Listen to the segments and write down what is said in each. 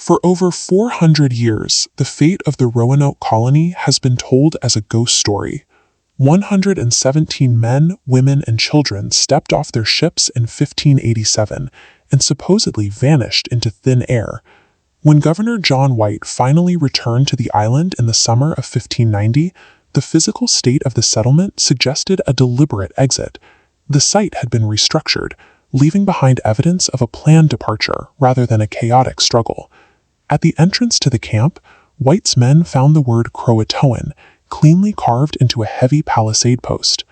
For over 400 years, the fate of the Roanoke Colony has been told as a ghost story. 117 men, women, and children stepped off their ships in 1587 and supposedly vanished into thin air. When Governor John White finally returned to the island in the summer of 1590, the physical state of the settlement suggested a deliberate exit. The site had been restructured, leaving behind evidence of a planned departure rather than a chaotic struggle. At the entrance to the camp, White's men found the word Croatoan cleanly carved into a heavy palisade post.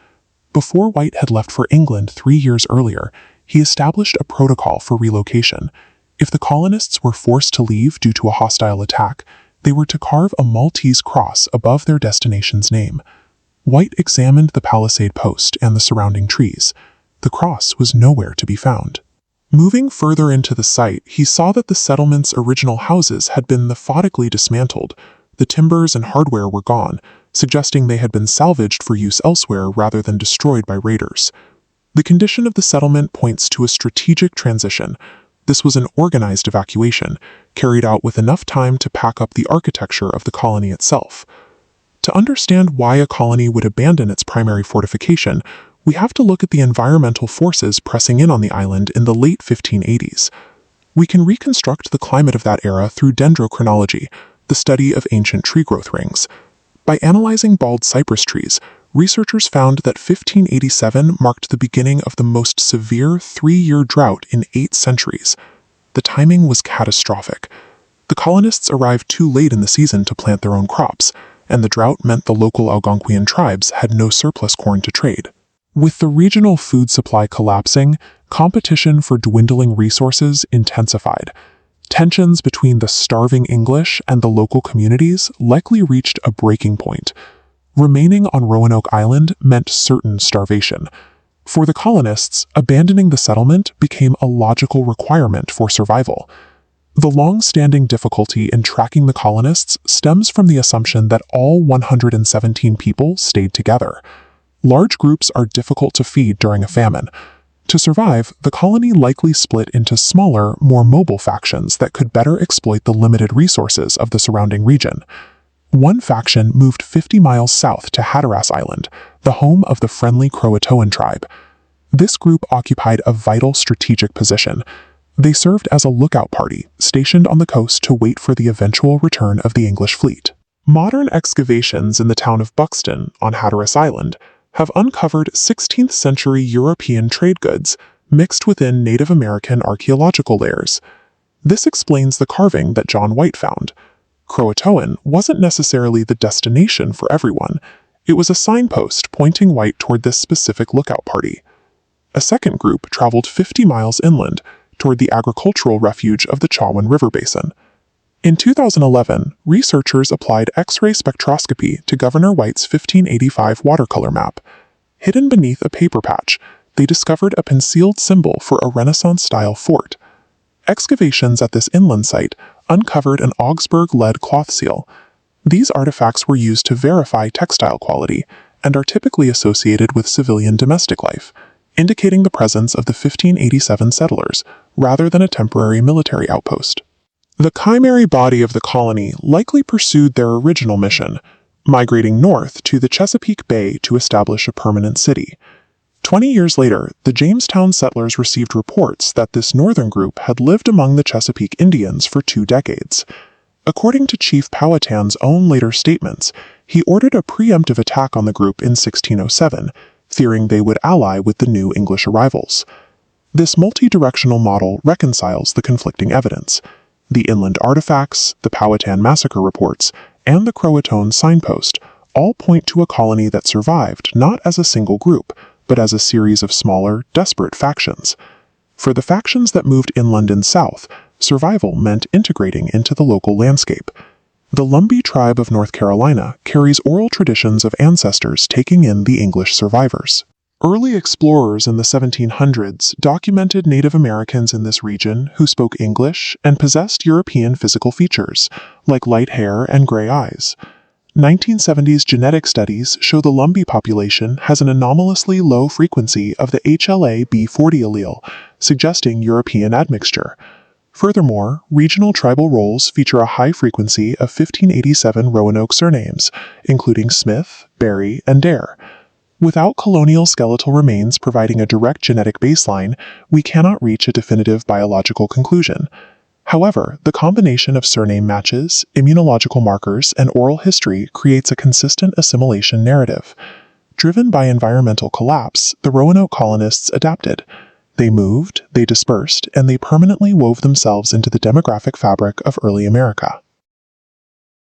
Before White had left for England 3 years earlier, he established a protocol for relocation. If the colonists were forced to leave due to a hostile attack, they were to carve a Maltese cross above their destination's name. White examined the palisade post and the surrounding trees. The cross was nowhere to be found. Moving further into the site, he saw that the settlement's original houses had been methodically dismantled. The timbers and hardware were gone, suggesting they had been salvaged for use elsewhere rather than destroyed by raiders. The condition of the settlement points to a strategic transition. This was an organized evacuation, carried out with enough time to pack up the architecture of the colony itself. To understand why a colony would abandon its primary fortification, we have to look at the environmental forces pressing in on the island in the late 1580s. We can reconstruct the climate of that era through dendrochronology, the study of ancient tree growth rings. By analyzing bald cypress trees, researchers found that 1587 marked the beginning of the most severe 3-year drought in 8 centuries. The timing was catastrophic. The colonists arrived too late in the season to plant their own crops, and the drought meant the local Algonquian tribes had no surplus corn to trade. With the regional food supply collapsing, competition for dwindling resources intensified. Tensions between the starving English and the local communities likely reached a breaking point. Remaining on Roanoke Island meant certain starvation. For the colonists, abandoning the settlement became a logical requirement for survival. The long-standing difficulty in tracking the colonists stems from the assumption that all 117 people stayed together. Large groups are difficult to feed during a famine. To survive, the colony likely split into smaller, more mobile factions that could better exploit the limited resources of the surrounding region. One faction moved 50 miles south to Hatteras Island, the home of the friendly Croatoan tribe. This group occupied a vital strategic position. They served as a lookout party, stationed on the coast to wait for the eventual return of the English fleet. Modern excavations in the town of Buxton, on Hatteras Island, have uncovered 16th-century European trade goods mixed within Native American archaeological layers. This explains the carving that John White found. Croatoan wasn't necessarily the destination for everyone. It was a signpost pointing White toward this specific lookout party. A second group traveled 50 miles inland toward the agricultural refuge of the Chawin River Basin. In 2011, researchers applied X-ray spectroscopy to Governor White's 1585 watercolor map. Hidden beneath a paper patch, they discovered a concealed symbol for a Renaissance-style fort. Excavations at this inland site uncovered an Augsburg lead cloth seal. These artifacts were used to verify textile quality and are typically associated with civilian domestic life, indicating the presence of the 1587 settlers rather than a temporary military outpost. The primary body of the colony likely pursued their original mission, migrating north to the Chesapeake Bay to establish a permanent city. 20 years later, the Jamestown settlers received reports that this northern group had lived among the Chesapeake Indians for 2 decades. According to Chief Powhatan's own later statements, he ordered a preemptive attack on the group in 1607, fearing they would ally with the new English arrivals. This multi-directional model reconciles the conflicting evidence. The inland artifacts, the Powhatan massacre reports, and the Croatoan signpost all point to a colony that survived not as a single group, but as a series of smaller, desperate factions. For the factions that moved inland and south, survival meant integrating into the local landscape. The Lumbee tribe of North Carolina carries oral traditions of ancestors taking in the English survivors. Early explorers in the 1700s documented Native Americans in this region who spoke English and possessed European physical features, like light hair and gray eyes. 1970s genetic studies show the Lumbee population has an anomalously low frequency of the HLA-B40 allele, suggesting European admixture. Furthermore, regional tribal rolls feature a high frequency of 1587 Roanoke surnames, including Smith, Berry, and Dare. Without colonial skeletal remains providing a direct genetic baseline, we cannot reach a definitive biological conclusion. However, the combination of surname matches, immunological markers, and oral history creates a consistent assimilation narrative. Driven by environmental collapse, the Roanoke colonists adapted. They moved, they dispersed, and they permanently wove themselves into the demographic fabric of early America.